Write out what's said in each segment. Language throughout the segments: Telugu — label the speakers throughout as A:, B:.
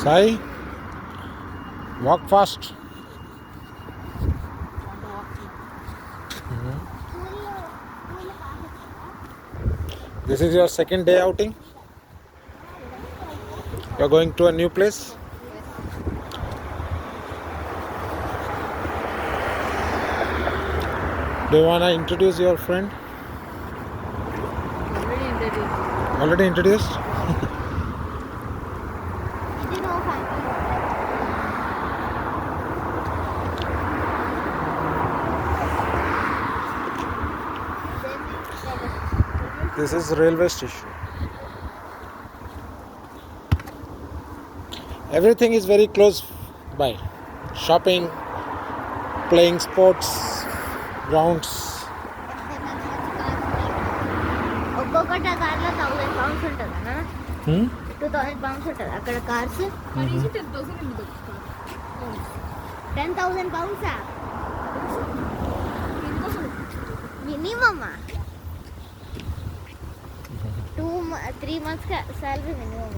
A: Sai, walk fast. This is your second day outing. You are going to a new place. Do you wanna introduce your friend? Already introduced. This is railway station. Everything is very close by. Shopping, playing sports, grounds.
B: ఒక్కొక్కటి ఆ కార్లో 1000 పౌండ్స్ ఉంటుందా? 2000 పౌండ్స్ ఉంటుంది అక్కడ కార్స్. 10,000 పౌండ్సా మినిమమ్? 3 months salary minimum.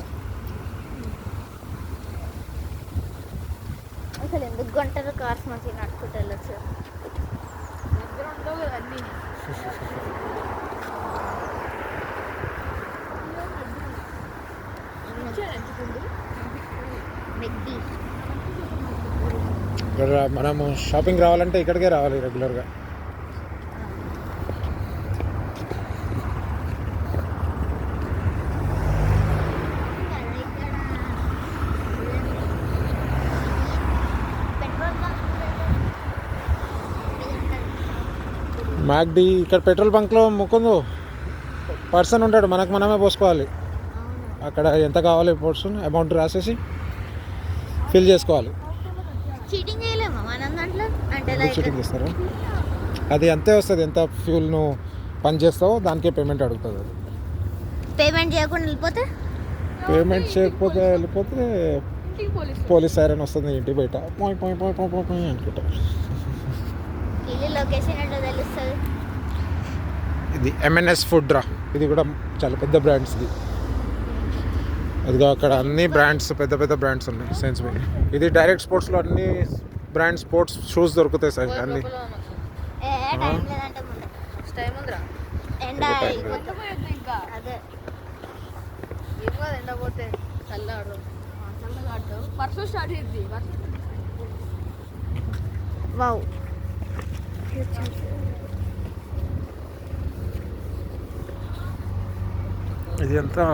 B: అసలు ఎందుకు గంటలు కార్స్ మంచిగా నడుచుకుంటూ వెళ్ళచ్చు.
A: మనము షాపింగ్ రావాలంటే ఇక్కడికే రావాలి రెగ్యులర్గా. మ్యాక్డీ ఇక్కడ పెట్రోల్ బంక్లో ముకుందు పర్సన్ ఉంటాడు, మనకు మనమే పోసుకోవాలి. అక్కడ ఎంత కావాలి పర్సన్ అమౌంట్ రాసేసి ఫిల్ చేసుకోవాలి.
B: చీటింగ్ చేయలేమా మనం దాంట్లో? అంటే
A: చీటింగ్ చేస్తారు. అది అంతే వస్తుంది, ఎంత ఫ్యూల్ నువ్వు పని చేస్తావో దానికే పేమెంట్ అడుగుతుంది. అది
B: పేమెంట్ చేయకుండా వెళ్ళిపోతే
A: పేమెంట్ చేయకపోతే వెళ్ళిపోతే పోలీస్ సైరన్ వస్తుంది ఇంటి బయట పోయి పోయి పోయి పోయి పోయి అనుకుంటా.
B: ఇల్లు లొకేషన్ ఏంటో తెలుస్తుంది.
A: ఇది ఎంఎన్ఎస్ ఫుడ్ రా, ఇది కూడా చాలా పెద్ద బ్రాండ్స్. అదిగో అక్కడ అన్ని బ్రాండ్స్, పెద్ద పెద్ద బ్రాండ్స్ ఉన్నాయి. సెన్స్ ఇది డైరెక్ట్ స్పోర్ట్స్లో అన్ని బ్రాండ్ స్పోర్ట్స్ షూస్ దొరుకుతాయి సార్ అన్ని.
B: వావ్,
A: ఇది అంతా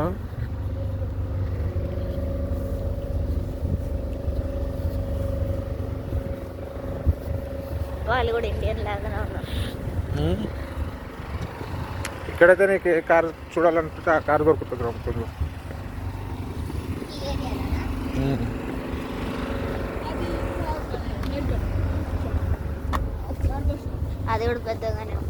B: వాళ్ళు కూడా ఇండియన్ లాగానే ఉన్నారు.
A: ఇక్కడైతే నీకు ఏ కార్ చూడాలనుకుంటే ఆ కార్ దొరుకుతుంది అమ్ముతుంది.
B: అది కూడా పెద్దగానే ఉంది.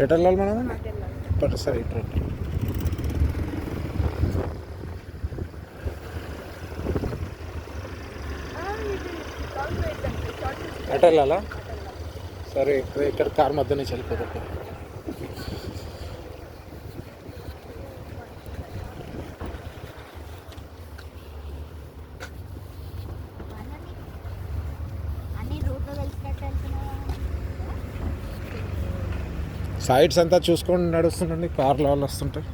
A: ఎటు వెళ్ళాలి మనం? సరే ఇటు ఎటు వెళ్ళాలా? సరే ఇక్కడ కార్ మధ్య నుంచి వెళ్ళిపోతుంది. సైడ్స్ అంతా చూసుకొని నడుస్తుండండి, కార్లో వాళ్ళు వస్తుంటాయి.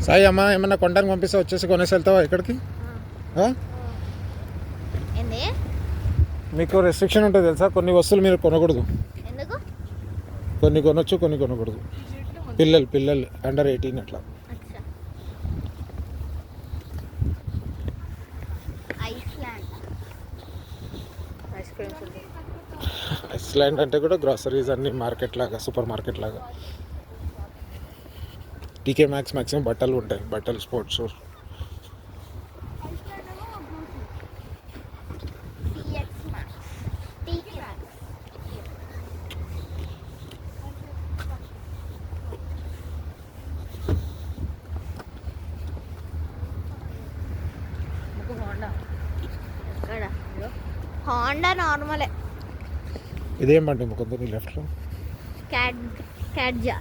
A: సాయి అమ్మ ఏమన్నా కొనడానికి పంపిస్తే వచ్చేసి కొనేసి వెళ్తావా ఇక్కడికి? మీకు రెస్ట్రిక్షన్ ఉంటుంది తెలుసా, కొన్ని వస్తువులు మీరు కొనకూడదు. కొన్ని కొనొచ్చు, కొన్ని కొనకూడదు. పిల్లలు అండర్ 18 అట్లా. ఐస్లాండ్ అంటే కూడా గ్రాసరీస్ అన్ని మార్కెట్ లాగా, సూపర్ మార్కెట్ లాగా. టీకే మ్యాక్స్ మ్యాక్సిమం బట్టలు ఉంటాయి, బట్టలు స్పోర్ట్స్.
B: హోండా నార్మలే.
A: ఇదేం బండి ముకుందు నీ లెఫ్ట్లో?
B: క్యాడ్జా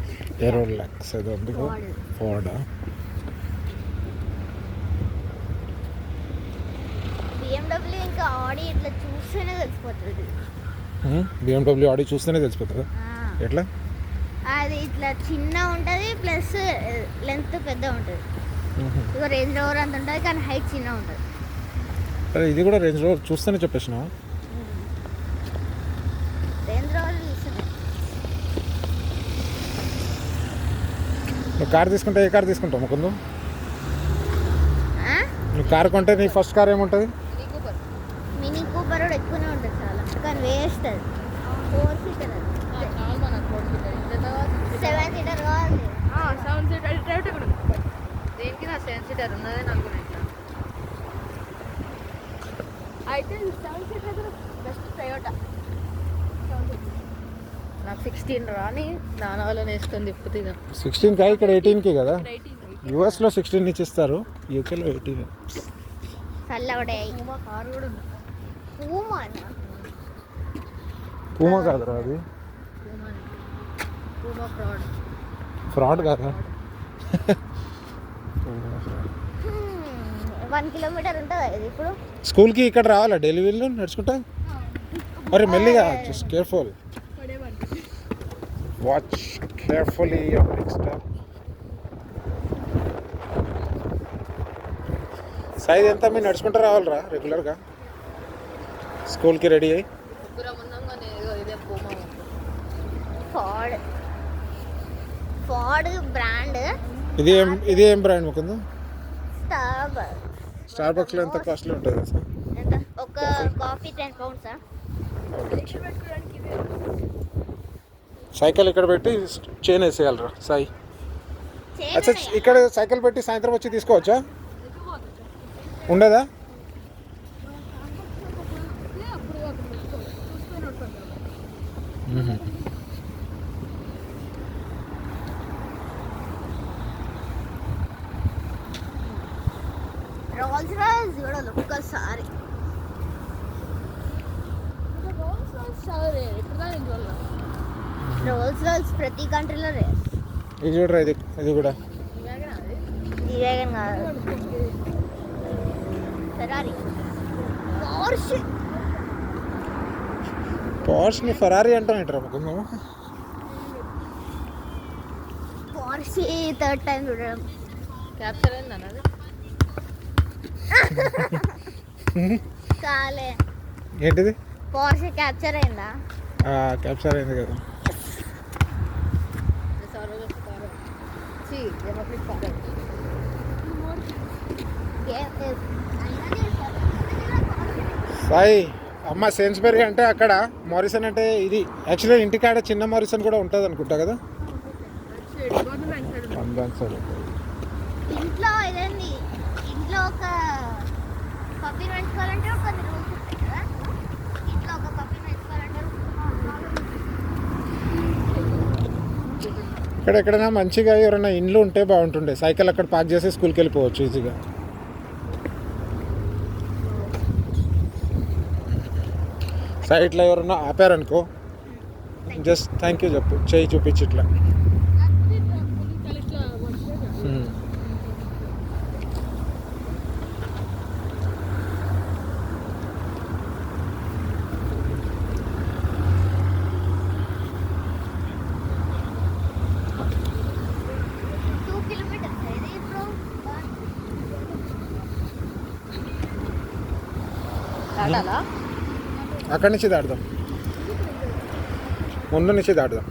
A: ఏరోలాక్స్ ఏదో ఉంది, ఫోర్డా.
B: BMW ఇంకా ఆడి ఇట్లా చూస్తేనే తెలిసిపోతుంది.
A: BMW ఆడి చూస్తేనే తెలిసిపోతుందా? ఎట్లా?
B: అది ఇట్లా చిన్న ఉంటుంది, ప్లస్ లెంత్ పెద్ద ఉంటుంది. ఇక రేంజ్ రోవర్ అంత ఉంటుంది కానీ హైట్ చిన్న ఉంటుంది.
A: అరే ఇది కూడా రేంజ్ రోవర్ చూస్తేనే చెప్పేసినావా?
B: రేంజ్ రోవర్ చూస్తుంది.
A: నువ్వు కార్ తీసుకుంటే ఏ కార్ తీసుకుంటావు ముకుందు? నువ్వు కార్ కొంటే నీ ఫస్ట్ కార్ ఏముంటుంది?
B: మినీ కూపర్ కూడా ఎక్కువనే ఉంటుంది చాలా, కానీ వేస్ట్ అది. 4 సీటర్ అది. 7 సీటర్ కావాలి.
C: 7 సీటర్ డ్రైవ్ కూడా దేనికి నా 7 సీటర్ ఉన్నదే అనుకున్నా. అయితే 7 సీటర్ బెస్ట్ టొయోటా. నాకు 16 రాని నాన్న వాళ్ళని వేసుకొని తిప్పుతుంది. ఇక
A: 16కా? ఇక్కడ 18కి కదా. యూఎస్లో 16 నుంచి ఇస్తారు, యూకేలో 18.
B: చల్లబడాయి.
C: కారు కూడా ఉంది.
A: పూమా కాదురా అది,
C: పూమా ఫ్రాడ్.
A: ఫ్రాడ్ కాదా?
B: 1 కిలోమీటర్ ఉంటుంది ఇది. ఇప్పుడు
A: స్కూల్కి ఇక్కడ రావాలా డైలీ వీళ్ళు నడుచుకుంటా? అరే మెల్లిగా, just careful, watch carefully your next step. Size ఎంత? మీరు నడుచుకుంటూ రావాలరా రెగ్యులర్గా స్కూల్కి రెడీ అయ్యి?
C: ముగ్గురం ఉన్నాం కానీ ఇదే పూమా.
B: ఫార్డ్ బ్రాండ్.
A: ఇది ఏం బ్రాండ్ ముకుందు?
B: స్టార్బక్స్.
A: స్టార్బక్స్లో ఎంత కాస్ట్లీ ఉంటుంది సార్?
B: ఎంత? ఒక కాఫీ 10 పౌండ్సా?
A: సైకిల్ ఇక్కడ పెట్టి చైన్ వేసేయాలరా సాయి. అచ్చా ఇక్కడ సైకిల్ పెట్టి సాయంత్రం వచ్చి తీసుకోవచ్చా? ఉండదా?
B: రోల్స్ రాయ్స్ చూడాలి ఒక్కసారి. రోల్స్ రాయ్స్ ప్రతి కంట్రీలో రేర్.
A: ఇది చూడరా, ఇది కూడా
B: ఈ వేగన్ కాదు, ఫెరారీ.
A: పోర్ష్ని ఫెరారీ అంటానంటారా ముకుందు?
B: పోర్షే 3rd టైం చూడడం.
C: క్యాప్చర్ అయింది అన్నది.
B: కాలే.
A: ఏంటిది?
B: పోర్షే క్యాప్చర్ అయిందా?
A: క్యాప్చర్ అయింది కదా. సాయి అమ్మ సేన్స్బెరీ అంటే అక్కడ, మారిసన్ అంటే ఇది. యాక్చువల్లీ ఇంటికాడ చిన్న మారిసన్ కూడా ఉంటుంది అనుకుంటా కదా. సరే
B: ఇంట్లో ఇదండి, ఇంట్లో ఒక పప్పి పెంచుకోవాలంటే కొన్ని రూల్స్ ఉంటాయి కదా. ఇంట్లో ఒక పప్పి పెంచుకోవాలంటే
A: ఇక్కడ ఎక్కడైనా మంచిగా ఎవరైనా ఇండ్లు ఉంటే బాగుంటుండే, సైకిల్ అక్కడ పార్క్ చేసి స్కూల్కి వెళ్ళిపోవచ్చు ఈజీగా. సైట్లో ఎవరన్నా ఆపారనుకో, జస్ట్ థ్యాంక్ యూ చెప్పు, చేయి చూపించి ఇట్లా. అక్కడి నుంచి దాటుదాం, ముందు నుంచి దాటుదాం.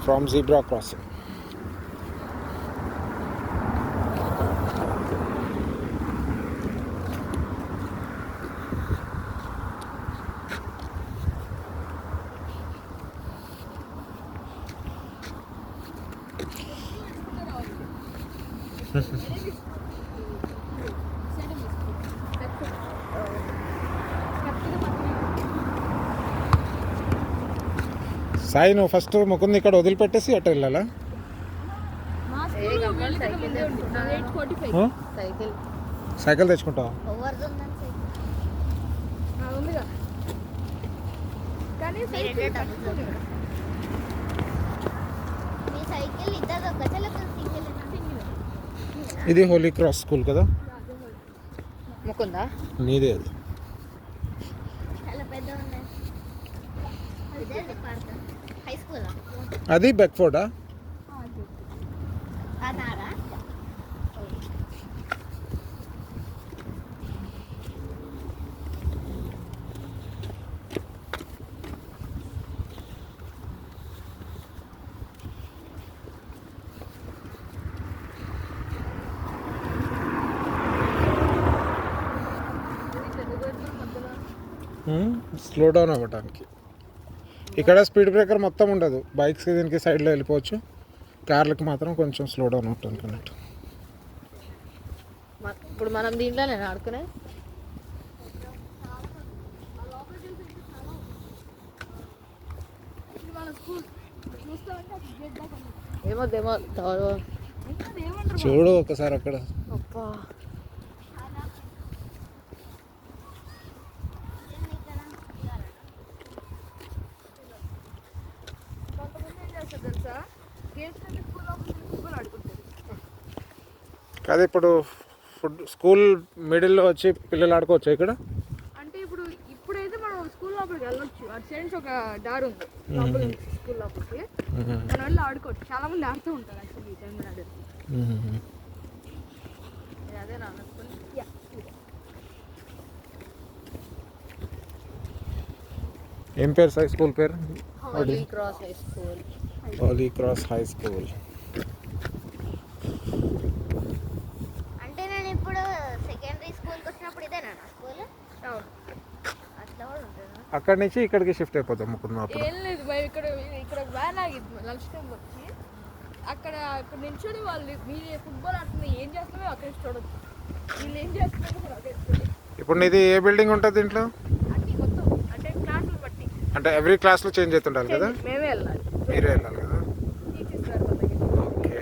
A: From zebra crossing. సాయి నువ్వు ఫస్ట్ ముకుంది ఇక్కడ వదిలిపెట్టేసి అట్ట వెళ్ళాలా ఆ?
C: సైకిల్
A: సైకిల్ తెచ్చుకుంటావా
B: ఎవరిది ఉందని సైకిల్?
C: ఉందిగా కానీ
B: మీరేంటో డబ్బులు మీ సైకిల్ ఇద్దరు ఒకటే లేకపోతే సింగిల్
A: ఇది హోలీ క్రాస్ స్కూల్ కదా
C: ముకుందా
A: నీదే అది
B: చాలా పెద్ద ఉన్నాయి. ఇదే పార్క్ హై స్కూలా
A: అది బెక్ఫోర్డా
B: అన్నారా?
A: స్లో డౌన్ అవ్వటానికి ఇక్కడ స్పీడ్ బ్రేకర్ మొత్తం ఉండదు బైక్స్కి దీనికి సైడ్లో వెళ్ళిపోవచ్చు కార్లకి మాత్రం కొంచెం స్లో డౌన్ ఉంటుంది అన్నట్టు
C: ఇప్పుడు మనం దీంట్లోనే ఆడుకునే ఏమో
A: చూడు ఒకసారి అక్కడ
C: అప్పా
A: కాదు ఇప్పుడు స్కూల్ మిడిల్లో వచ్చి పిల్లలు ఆడుకోవచ్చు ఇక్కడ
C: అంటే ఇప్పుడైతే మనం స్కూల్ లోపలికి వెళ్ళొచ్చు అటు సైడ్ నుంచి ఒక దారి ఉంది లోపల నుంచి స్కూల్ లోపలికి మన వాళ్ళు ఆడుకోవచ్చు చాలా మంది ఆడుతూ ఉంటారు యాక్చువల్లీ ఈ టైంలో అదే నా
A: ఏం పేరు సాయి స్కూల్ పేరు
C: Holy Cross High School
A: Holy Cross High School
B: అంటే నేను ఇప్పుడు సెకండరీ స్కూల్కి వచ్చినప్పుడు ఇదేనా నా స్కూల్?
C: అవును
B: అట్లా కూడా ఉంటుందా?
A: అక్కడి నుంచి ఇక్కడికి షిఫ్ట్ అయిపోతాం ముకుందాం అప్పుడు
C: ఏం లేదు భయ్ ఇక్కడ వ్యాన్ ఆగిద్ది లంచ్ టైం వచ్చి అక్కడ నిల్చొని వాళ్ళు మీరు ఫుట్బాల్ ఆడుతున్నా ఏం చేస్తున్నారో అక్కడ చూడొచ్చు వీళ్ళు ఏం చేస్తున్నారో అక్కడ
A: ఇప్పుడు నీది ఏ బిల్డింగ్ ఉంటుంది దీంట్లో
C: అన్ని మొత్తం అంటే క్లాసులు బట్టి
A: అంటే ఎవ్రీ క్లాస్లో చేంజ్ అవుతుండాలి కదా
C: మేమే వెళ్ళాలి
A: మీరే వెళ్ళాలి కదా
C: టీచర్స్ గారు మన దగ్గర
A: ఓకే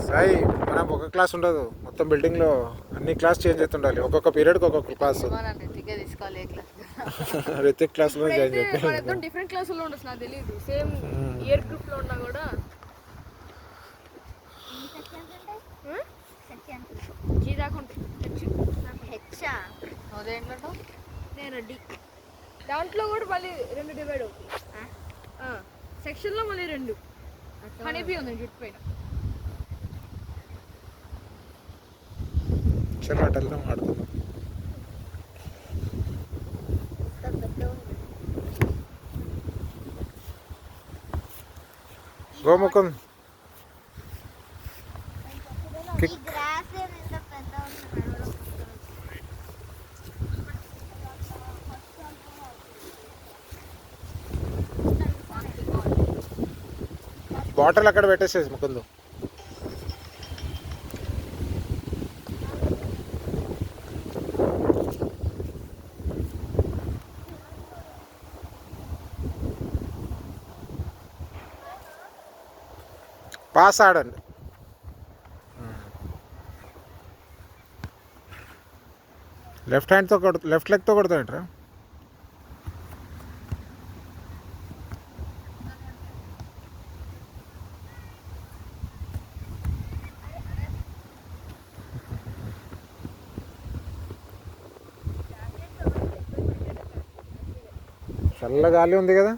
A: సాయి మనం ఒక క్లాస్ ఉండదు మొత్తం బిల్డింగ్లో అన్ని క్లాస్ చేంజ్ అవుతుండాలి ఒక్కొక్క పీరియడ్కి ఒక్కొక్క క్లాస్
C: నన్ను ఎత్తికే తీసుకోవాలి ఏ క్లాస్
A: రితిక్ క్లాస్లో చేంజ్
C: మన
A: అయిపోయింది
C: ఇద్దరం డిఫరెంట్ క్లాసుల్లో ఉండొచ్చు నాకు తెలియదు సేమ్ ఇయర్ గ్రూప్లో ఉన్నా కూడా
B: ఎన్ని సెక్షన్స్ ఉంటాయి? సెక్షన్స్
C: జీ దాకా ఉంటాయి
B: హెచ్చా?
C: అదేంటో నేను డి దాంట్లో కూడా మళ్ళీ రెండు డివైడ్ అవుతాయి సెక్షన్లో మళ్ళీ రెండు హనీబీ ఉంది జుట్టు పైన
A: చలో అటు వెళ్దాం ఆడుకుందాం
B: పెద్ద ఉంది.
A: గోముకుంద్
B: ఈ గ్రాస్ ఎంత పెద్ద ఉంది.
A: బాటిల్ అక్కడ పెట్టేసేసి ముకుందు పాస్ ఆడండి లెఫ్ట్ హ్యాండ్తో లెఫ్ట్ లెగ్తో కొడతాంట్రా చల్ల గాలి ఉంది కదా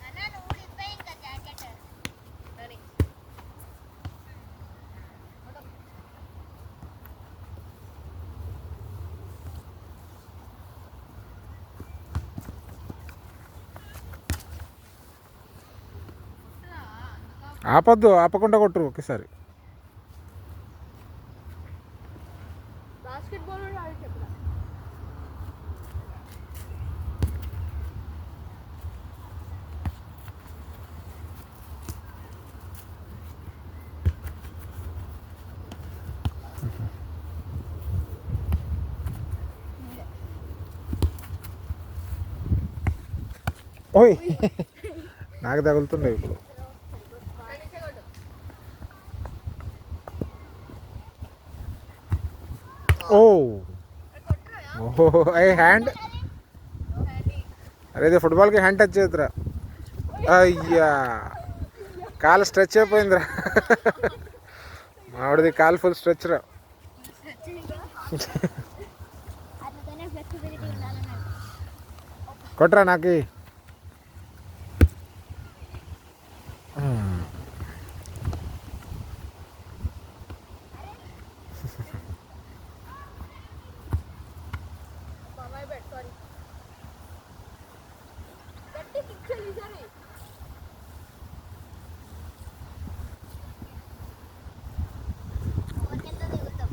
B: అన్న నువ్వు ఇప్పే ఇంకా జాకెట్
C: సరే
A: ఆపొద్దు ఆపకుండా కొట్టరు ఒకేసారి
C: బాస్కెట్బాల్ కూడా ఆడి చెప్పరా
A: ఓయ్ నాకు తగులుతుండే ఇప్పుడు. ఓ ఓహో ఏ హ్యాండ్. అరే ఇది ఫుట్బాల్కి హ్యాండ్ టచ్ చేయదురా. అయ్యా కాలు స్ట్రెచ్ అయిపోయిందిరా. మావిడది కాలు ఫుల్ స్ట్రెచ్ రా.
B: అందుకనే ఫ్లెక్సిబిలిటీ ఉండాలన్నాడు.
A: కొట్రా నాకు.
C: బాబాయ్ బెట్ సారీ గట్టి కిక్ చేయాలి సరే
B: ఓవర్కెళ్తా దిగుతాం.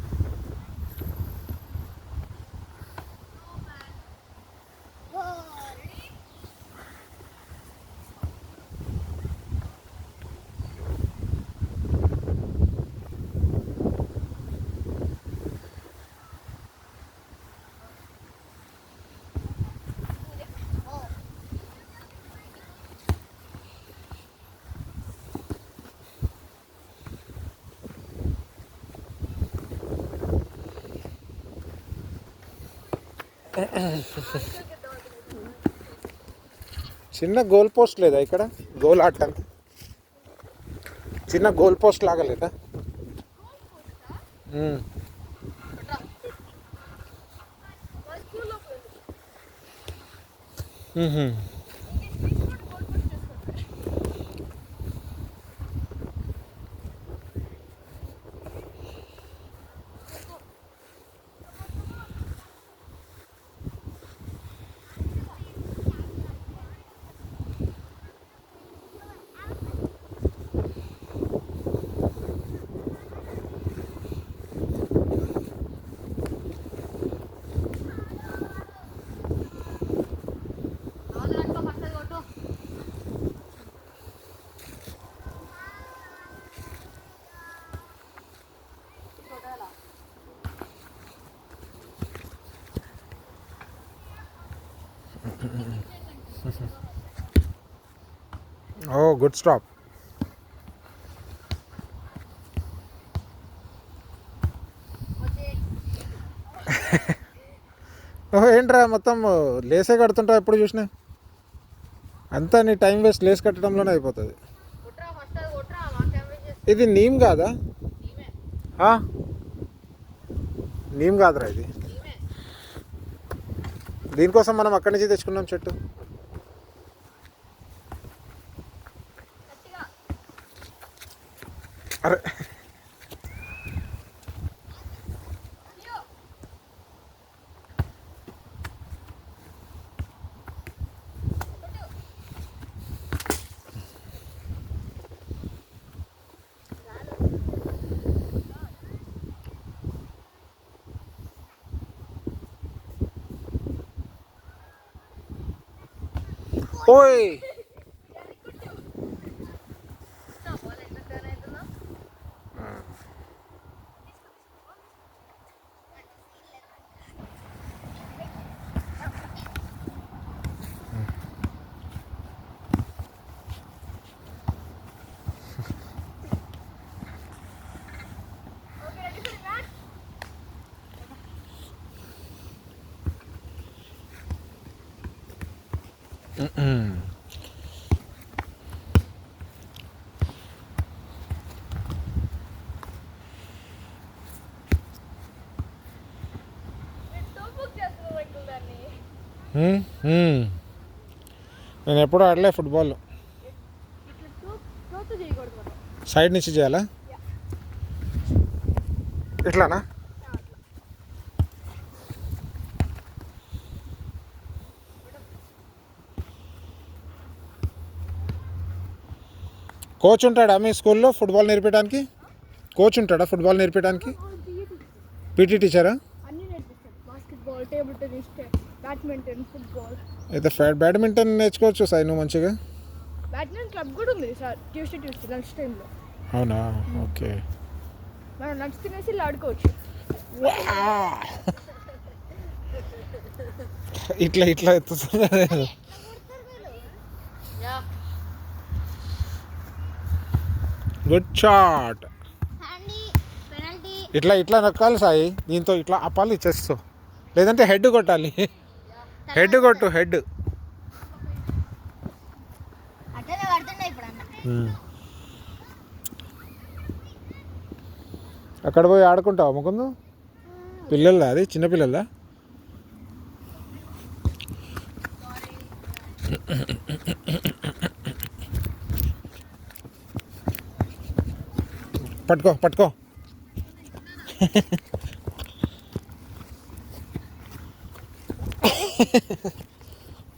A: చిన్న గోల్ పోస్ట్ లేదా ఇక్కడ గోల్ ఆడటానికి? చిన్న గోల్ పోస్ట్ లాగా లేదా?
C: స్కూల్లో
A: ఓ గుడ్ స్టాప్. ఓహో ఏంట్రా మొత్తం లేసే కడుతుంటా ఎప్పుడు చూసినా? అంతా నీ టైం వేస్ట్ లేస్ కట్టడంలోనే అయిపోతుంది. ఇది నీమ్ కాదా? నీమ్ కాదురా ఇది. దీనికోసం మనం అక్కడి నుంచి తెచ్చుకున్నాం చెట్టు. అరే ఓయ్ నేను ఎప్పుడూ ఆడలే ఫుట్బాల్. సైడ్ నుంచి చేయాలా? ఇట్లానా? కోచ్ ఉంటాడా మీ స్కూల్లో ఫుట్బాల్ నేర్పించడానికి? కోచ్ ఉంటాడా ఫుట్బాల్ నేర్పించడానికి? పీటీ టీచరా?
C: అన్ని నేర్పిస్తారు. Basketball, table tennis, badminton, football.
A: అయితే బ్యాడ్మింటన్ నేర్చుకోవచ్చు సార్ నువ్వు మంచిగా.
C: బ్యాడ్మింటన్ క్లబ్ కూడా ఉంది సార్. ట్యూస్డే లంచ్ టైంలో.
A: అవునా? ఓకే.
C: మనం లంచ్ తినేసి ఇలా ఆడుకోవచ్చు.
A: ఇట్లా ఎత్తుతుంది. Good shot.
B: హ్యాండీ పెనల్టీ.
A: ఇట్లా ఇట్లా నొక్కాలి సాయి, దీంతో ఇట్లా అప్పాలి చెస్తో, లేదంటే హెడ్ కొట్టాలి. హెడ్ కొట్టు, హెడ్.
B: అట్లనే పడుతుండే ఇప్పుడు అన్న.
A: అక్కడ పోయి ఆడుకుంటావా ముకుందు? పిల్లలదా అది, చిన్నపిల్లలదా? పట్టుకో పట్టుకో.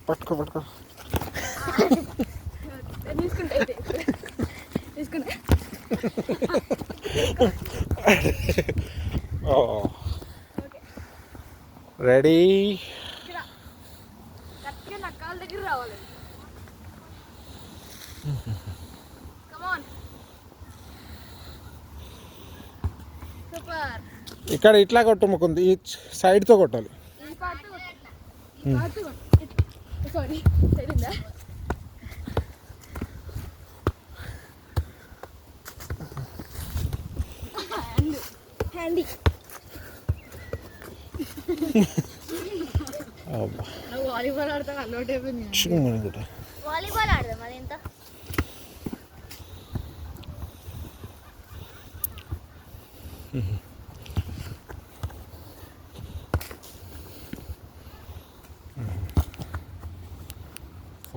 A: పట్టుకో పట్టుకో.
C: తీసుకుంటా అయితే. తీసుకుంటా.
A: రెడీ.
C: కరెక్ట్గా నా కాళ్ళ దగ్గర రావాలి. కమాన్. సూపర్.
A: ఇక్కడ ఇట్లా కొట్టు ముకుంది, ఈ సైడ్తో కొట్టాలి.
C: ఈ పార్ట్ ఈ పార్ట్ సారీ తెలియదా? హ్యాండీ. వాలీబాల్ ఆడతాను అలవాటు అయిపోయింది.
B: వాలీబాల్ ఆడదాం అది ఎంత.